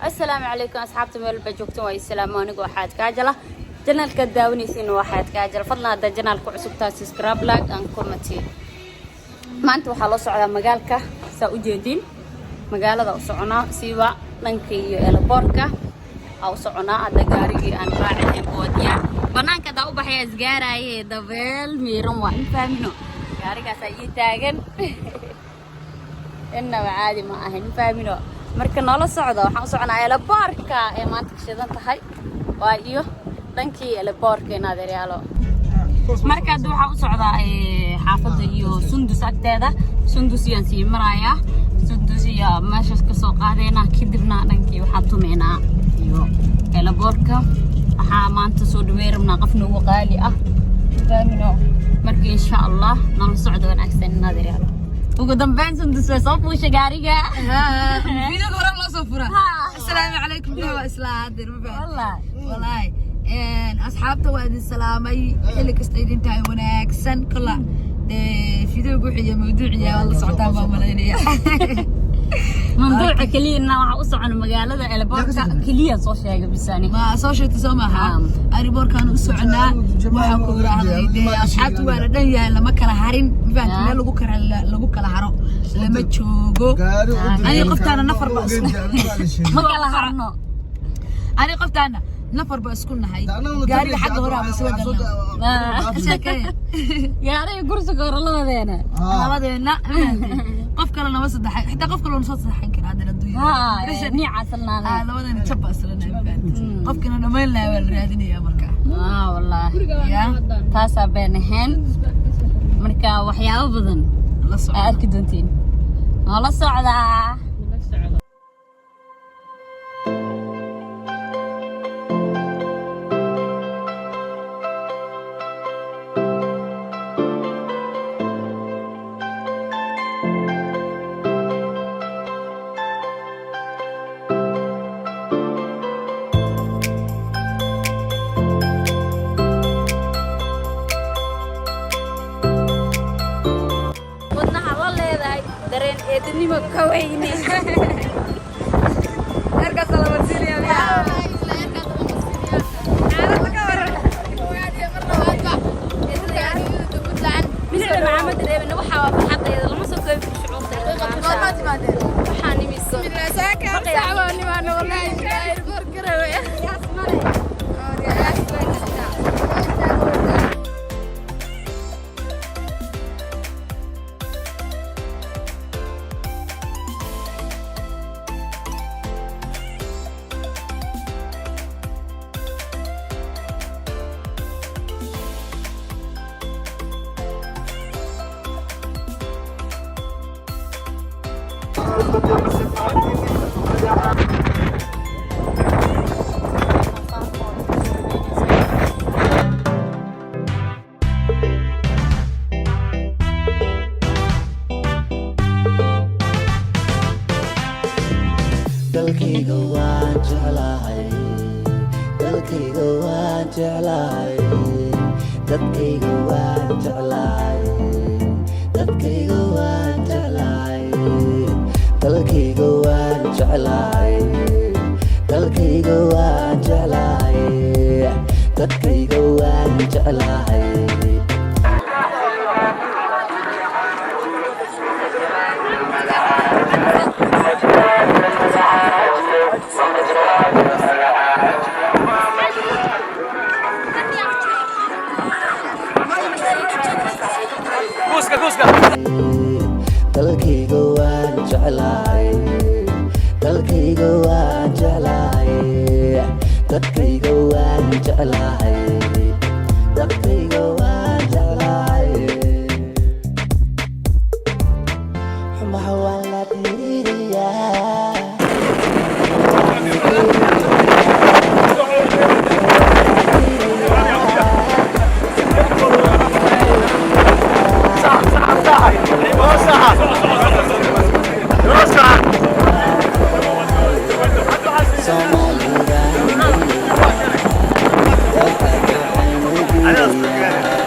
السلام عليكم أصحابتي ميل بجوكتون والسلام عليكم واحد كاجلة جنال كداوني سين واحد كاجلة فضلنا هذا جنال كعسب سبسكرايب لايك أن كومنتي ما أنتوا خلاص على مجالك سأوجدين مجال هذا وصعنا سوا لنكي البوركة أو صعنا هذا جاري أن راعي بوديا بنان كذا وبحياة جاري دبل ميرم وين فاهمينه جاري كسي تاجن إنه عادي ما أهين فاهمينه marka nolol socdo waxaan u soconaa ila boorka ee maanta ka shidan tahay waa iyo dhankii ila boorka inaad yaalo marka hadda waxaan u socdaa xaafadda iyo Sundus agteeda Sundus yaan sii marayaa Sundus iyo meeshaas ka soo qaadayna kadibna dhankii waxaan tumeynaa iyo ila boorka waxaa maanta soo dhaweeramna qof nagu qaali ah faamino marka insha Allah nolol socdo wanaagsan inaad yaalo ugu dambeyn Sundus soo fuushay gaariga فيديو كورا الله صفرة السلام عليكم يا إسلام والله أصحابته وعد السلامي اللي كستيدين تاي وناكسن كله فيديو قوي موضوعي والله صعدان ما مليني موضوع كليا إنه وصل عن مجال هذا البوركا كليا صوشيا بساني ما صوشيا تسمعها أريبور كانوا وصلنا وحكوا هذا أصحابته وعدين يا لما كلا هارين بفهم لو كلا هارو لما تشوفوا أنا قفت أنا نفر بس ما كلا هارنو أنا قفت أنا نفر بس كنا هاي قاري حق غرا بس ودنا يا قرص قر الله ذينا الله ذينا قف كلنا ما صدق حتى قف كلنا صدق حنكر هذا الدنيا ني عسلنا هذا وين نتشبع أصلنا قف كلنا ما يلا ولا هذه يا مركا والله يا تاسع بينهن مركا وحياة بدن أركضونتين الله صعدة درين إدني مكويني أركض على مرسيلي يا بيا من المعامد اللي بنو حوا حتى إذا لما سوف يشعرون وحاني ميسو من ساكا ساعواني ما أنا والله إني برجر ويا dalkayga waan jeclahay dalkayga waan jeclahay dadkayga waan jeclahay dadkayga waan jeclahay dalkayga waan jeclahay dalkayga waan jeclahay dadkayga waan jeclahay dalkayga waan jeclahay dalkayga waan jeclahay dadkayga waan jeclahay dadkayga waan jeclahay xumaha waan la dhiiriyaa Adiós.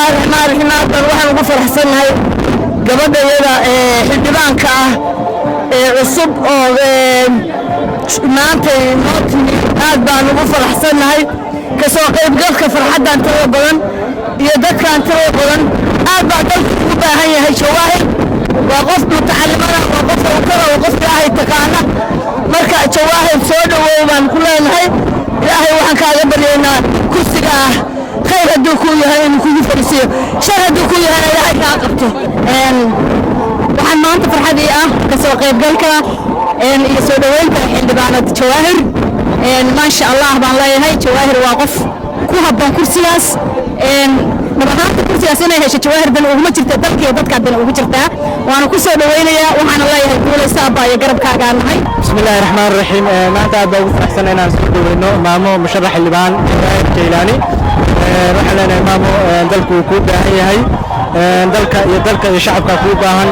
waxaan ugu faraxsanahay gabadhayada xildhibaanka ah ee cusub oo maanta noo timi aad baan ugu faraxsanahay kasoo qaybgalka farxaddan tirada badan iyo dadkan tirada badan aad baa dalka ugu baahan yahay jawaahir waa qof mutacallimada waa qof awkada waa qof ilaahay taqaana marka jawaahir soo dhawow baan ku leenahay ilaahay waxaan kaaga baryaynaa kursiga ah خير هدوكو يهين كوي فرسيو شر هدوكو يهين إلهي كاقبتو waxaan maanta farxadii ah kasoo qaybgalka iyo soo dhaweynta xildhibaanada jawaahir maasha allah baan leeyahay jawaahir waa qof ku habboon kursigaas nabahaanta kursigaas inay hesho jawaahir dan uguma jirta dalka iyo dadka dan ugu jirtaa waana ku soo dhaweynayaa waxaana leeyahay guulaysta abba iyo garabkaagaan nahay bismillaahi raxmaani raxiim maanta aad baa ugu faraxsan inaan soo dhaweyno maamo musharax xildhibaan jawaahir jaylaani waxaan leenahay maamo dalku uu kuu baahan yahay dalka iyo shacabka kuu baahan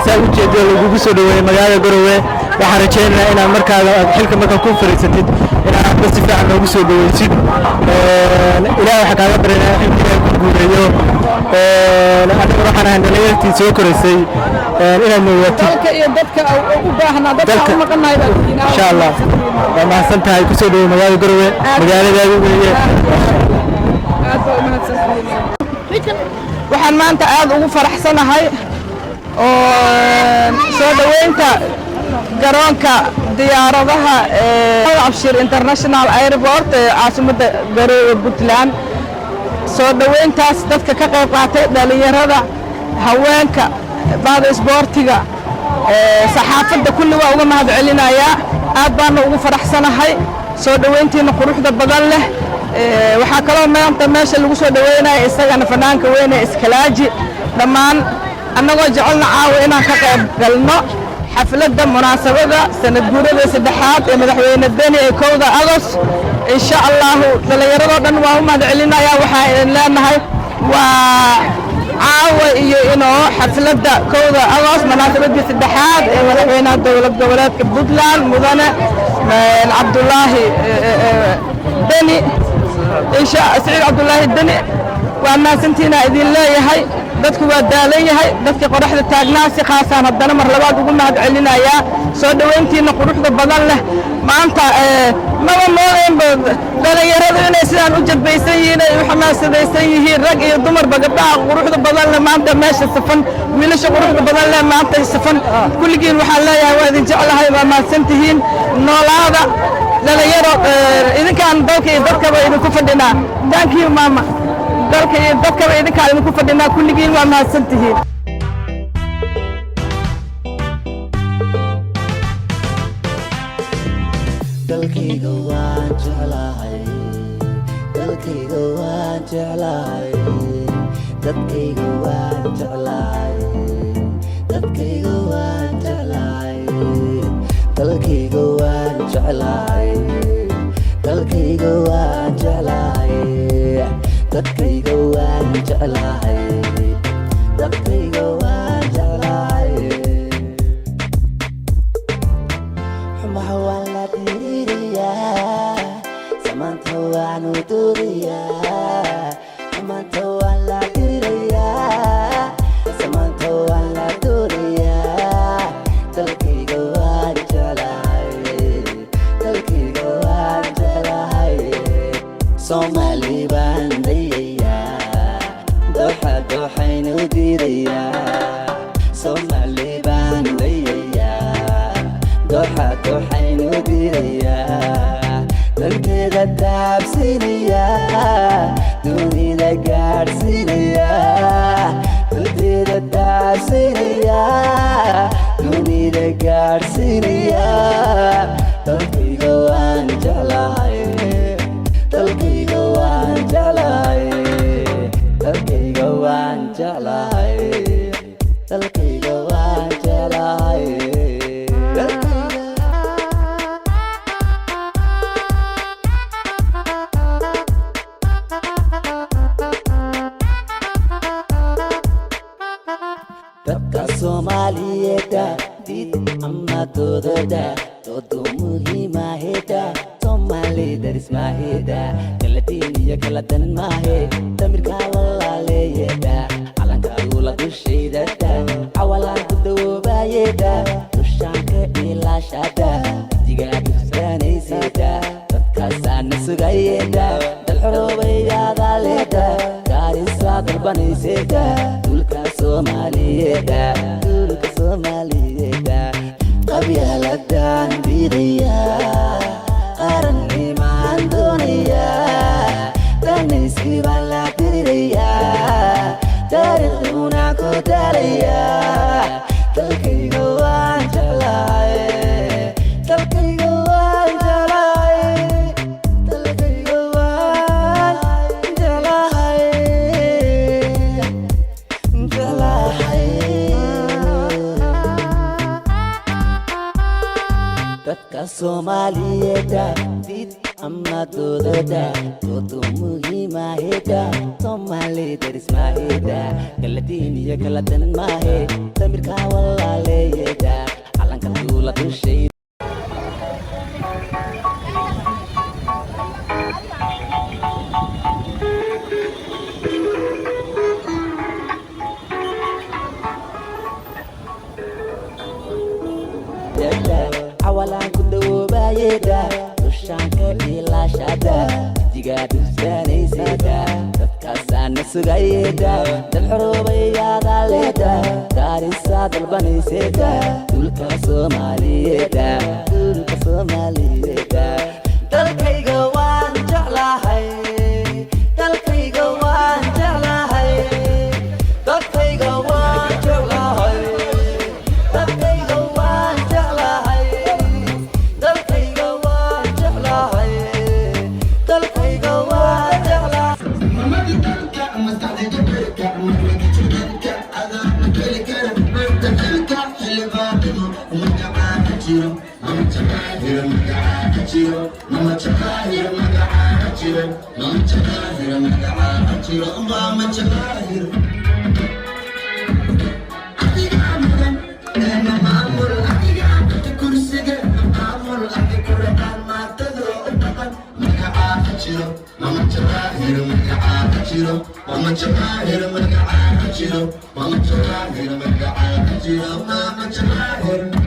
saa u jeedo lagugu soo dhaweeyey magaalada garowe waxaan rajaynaynaa inaad markaada xilka markaa ku fariisatid inaad aadba si fiican noogu soo dhaweysid ilaah waxaa kaaga baryanaa xilkigaa ku guuleeyo aniga waxaan ahay dhalinyartii soo koraysay inaad noowatid insha allah waa mahadsan tahay kusoo dhaweey magaalada garowe magaaladaadi weeye waxaan maanta aad ugu faraxsanahay oo soo dhaweynta garoonka diyaaradaha Abshir International Airport ee caasimadda Garowe Puntland soo dhaweyntaas dadka ka qayb qaatay dhalinyarada haweenka baada isboortiga saxaafadda kulli waa uga mahad celinayaa aad baan ugu faraxsanahay soo dhaweyntiina quruxda badan leh waxaa kaloo maanta meesha lagu soo dhaweynaya isagana fanaanka weyn ee Iskalaaji dhammaan annagoo jecelna caawa inaan ka qayb galno xafladda munaasabada sanad guurada saddexaad ee madaxweyne Deni ee 1 Agost insha Allah dhalinyarada dhan waa u mahad celinayaa waxaan leenahay waa caawa iyo inoo xafladda 1 Agost munaasabada saddexaad ee madaxweynaha dowlad goboleedka Puntland mudane Cabdullaahi Deni سعيد عبد الله الدني وأنا سنتينا إذن لا يهي dadku waa daalan yahay dadka qoraxda taagnaasi qaasaan haddana mar labaad ugu mahad celina ayaa soo dhaweyntiina quruxda badan leh maanta maba moodaynba dhalinyaradu inay sidaan u jadbaysan yihiin ay u xamaasadaysan yihiin rag iyo dumarba gabdhaha quruxda badan leh maanta meesha safan wiilasha quruxda badan leh maanta safan kulligiin waxaan leeyahay waa idin jeclahay waa mahadsantihiin noolaada dhalinyaro idinkaan dalka iyo dadkaba idinku fadhinaa thank you mama dalka iyo dadkaba idinkaan idinku fadhinaa kulligiin waa mahadsantihiin dalkayga waan jeclahay dalkayga waan jeclahay dadkayga waan jeclahay dadkayga waan jeclahay dalkayga waan jeclahay dalkayga waan jeclahay dadkayga waan jeclahay dadkayga waan jeclahay xumaha waan la dhiriyaa samaanta waan u duuriyaa xumaanta waan la dhiriyaa samaanta waan la duuriyaa dalkayga waan jeclahay dalkayga waan jeclahay Somali baan dayayaa dooxa dooxaynu diidayaa Somali baan dayayaa dooxa dooxaynu diidayaa dalkeeda taabsinayaa dunida gaadhsiinayaa dalkeeda taabsinayaa dunida gaadhsiinayaa dalkayga waan jeclahay dalkayga waan jeclahay dalkayga waan jeclahay dalkayga waan jeclahay dadka Soomaaliyeedda did ama doodada doodo muhiimaheda Soomaali daris maheda kala diin iyo kala dan mahe tamirka walaaleeyeda calanka ula dusheedada awalan ku dawoobayeda dushanka ilaashada digaag sanayseeda dadka sana sugayeda dal xoroobayada leeda gaarisa dalbanayseeda dulka Soomaaliyeedda qabyaladan diidaya qaran imaan doonaya danaysi baan la diriraya taariikhduna ku daalaya dalkayga waan jeclahay dalkayga waan jeclahay dalkayga waan jeclahay dadka Soomaaliyeedda did ama doodada doodo muhiimaheda Soomaali daris maheda kala diin iyo kala dan mahe tamirka walaaleeyeda calanka ula dusheeda awalan ku dawoobayeda dushanka ilaashada digaag sanayseeda dadka sana sugayeda dal xoroobayada leeda gaarisa dalbanayseeda dulka Soomaaliyeedda dalkayga waan jeclahay dalkayga waan jeclahay dalkayga waan jeclahay dalkayga waan jeclahay dalkayga waan jeclahay dalkayga waan jeclahay Mama Chahir, Mama Chahir, Mama Chahir, Mama Chahir, Mama Chahir.